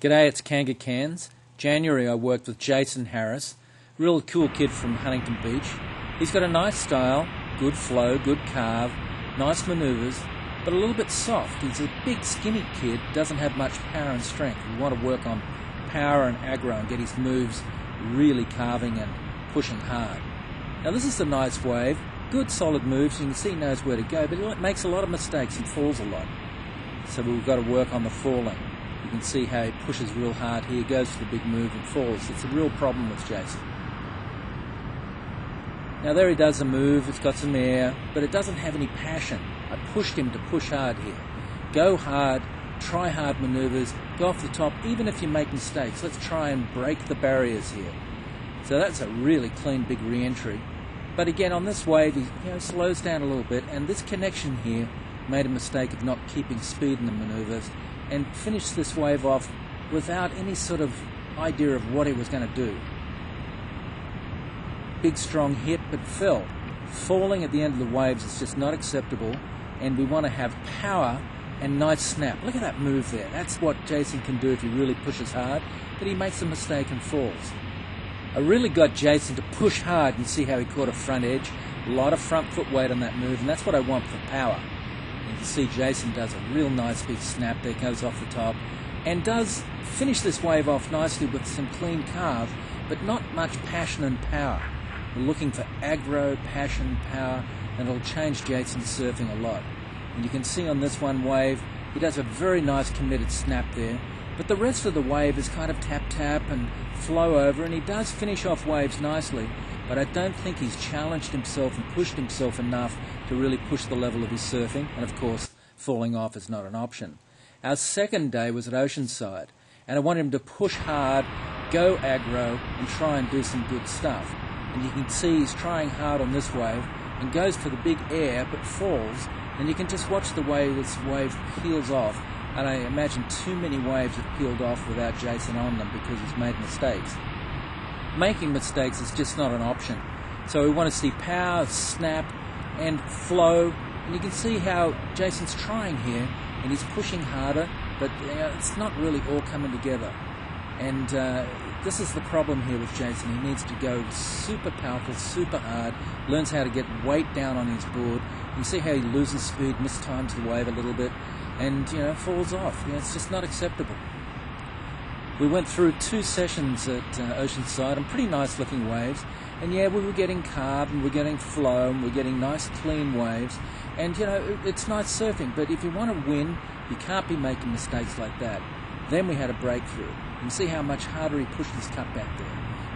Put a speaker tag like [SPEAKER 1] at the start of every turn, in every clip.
[SPEAKER 1] G'day, it's Kanga Cans. January I worked with Jason Harris, real cool kid from Huntington Beach. He's got a nice style, good flow, good carve, nice manoeuvres, but a little bit soft. He's a big skinny kid, doesn't have much power and strength. We want to work on power and aggro and get his moves really carving and pushing hard. Now this is a nice wave, good solid moves, you can see he knows where to go, but he makes a lot of mistakes, he falls a lot. So we've got to work on the falling. You can see how he pushes real hard here, goes for the big move and falls. It's a real problem with Jason. Now there he does a move, it's got some air, but it doesn't have any passion. I pushed him to push hard here. Go hard, try hard maneuvers, go off the top, even if you make mistakes. Let's try and break the barriers here. So that's a really clean big re-entry. But again, on this wave, he slows down a little bit, and this connection here made a mistake of not keeping speed in the maneuvers and finished this wave off without any sort of idea of what he was going to do. Big strong hit, but fell. Falling at the end of the waves is just not acceptable, and we want to have power and nice snap. Look at that move there. That's what Jason can do if he really pushes hard, but he makes a mistake and falls. I really got Jason to push hard. You see how he caught a front edge, a lot of front foot weight on that move, and that's what I want for power. You can see Jason does a real nice big snap there, goes off the top, and does finish this wave off nicely with some clean carve, but not much passion and power. We're looking for aggro, passion, power, and it'll change Jason's surfing a lot. And you can see on this one wave, he does a very nice committed snap there, but the rest of the wave is kind of tap-tap and flow over, and he does finish off waves nicely, but I don't think he's challenged himself and pushed himself enough to really push the level of his surfing, and of course, falling off is not an option. Our second day was at Oceanside, and I wanted him to push hard, go aggro, and try and do some good stuff. And you can see he's trying hard on this wave, and goes for the big air, but falls, and you can just watch the way this wave peels off, and I imagine too many waves have peeled off without Jason on them because he's made mistakes. Making mistakes is just not an option. So we want to see power, snap, and flow. And you can see how Jason's trying here, and he's pushing harder, but it's not really all coming together. And this is the problem here with Jason. He needs to go super powerful, super hard, learns how to get weight down on his board. You can see how he loses speed, mistimes the wave a little bit, and falls off. It's just not acceptable. We went through 2 sessions at Oceanside and pretty nice looking waves, and we were getting carve and we're getting flow and we're getting nice clean waves, and it's nice surfing, but if you want to win, you can't be making mistakes like that. Then we had a breakthrough. You can see how much harder he pushed his cut back there,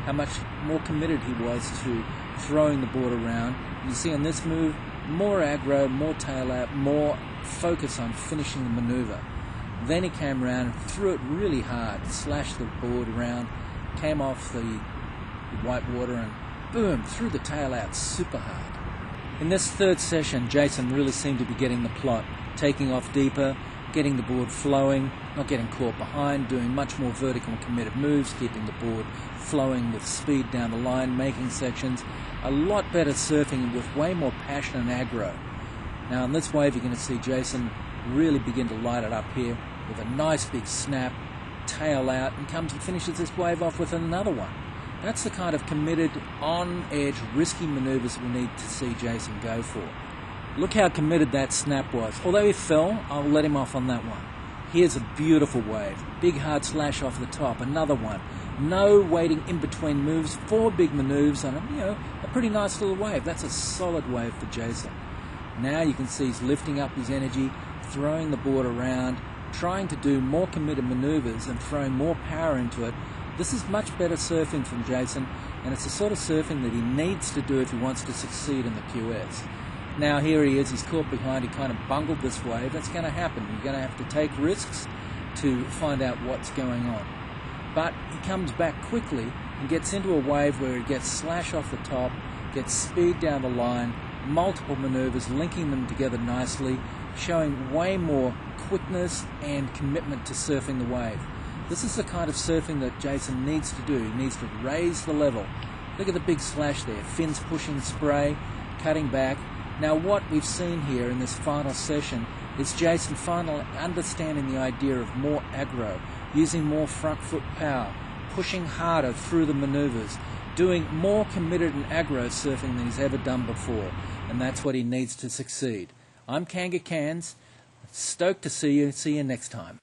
[SPEAKER 1] how much more committed he was to throwing the board around. You see on this move, more aggro, more tail out, more focus on finishing the maneuver. Then he came around and threw it really hard, slashed the board around, came off the white water and boom, threw the tail out super hard. In this third session, Jason really seemed to be getting the plot, taking off deeper, getting the board flowing, not getting caught behind, doing much more vertical and committed moves, keeping the board flowing with speed down the line, making sections, a lot better surfing with way more passion and aggro. Now on this wave you're going to see Jason really begin to light it up here with a nice big snap, tail out, and comes and finishes this wave off with another one. That's the kind of committed, on-edge, risky maneuvers we need to see Jason go for. Look how committed that snap was. Although he fell, I'll let him off on that one. Here's a beautiful wave. Big hard slash off the top, another one. No waiting in between moves, 4 big maneuvers on a pretty nice little wave. That's a solid wave for Jason. Now you can see he's lifting up his energy, throwing the board around, trying to do more committed maneuvers and throwing more power into it. This is much better surfing from Jason, and it's the sort of surfing that he needs to do if he wants to succeed in the QS. Now here he is, he's caught behind, he kind of bungled this wave. That's going to happen. You're going to have to take risks to find out what's going on. But he comes back quickly and gets into a wave where he gets slash off the top, gets speed down the line, multiple maneuvers, linking them together nicely, showing way more quickness and commitment to surfing the wave. This is the kind of surfing that Jason needs to do. He needs to raise the level. Look at the big slash there, fins pushing spray, cutting back. Now what we've seen here in this final session is Jason finally understanding the idea of more aggro. using more front foot power, pushing harder through the manoeuvres, doing more committed and agro surfing than he's ever done before, and that's what he needs to succeed. I'm Kanga Cairns, stoked to see you next time.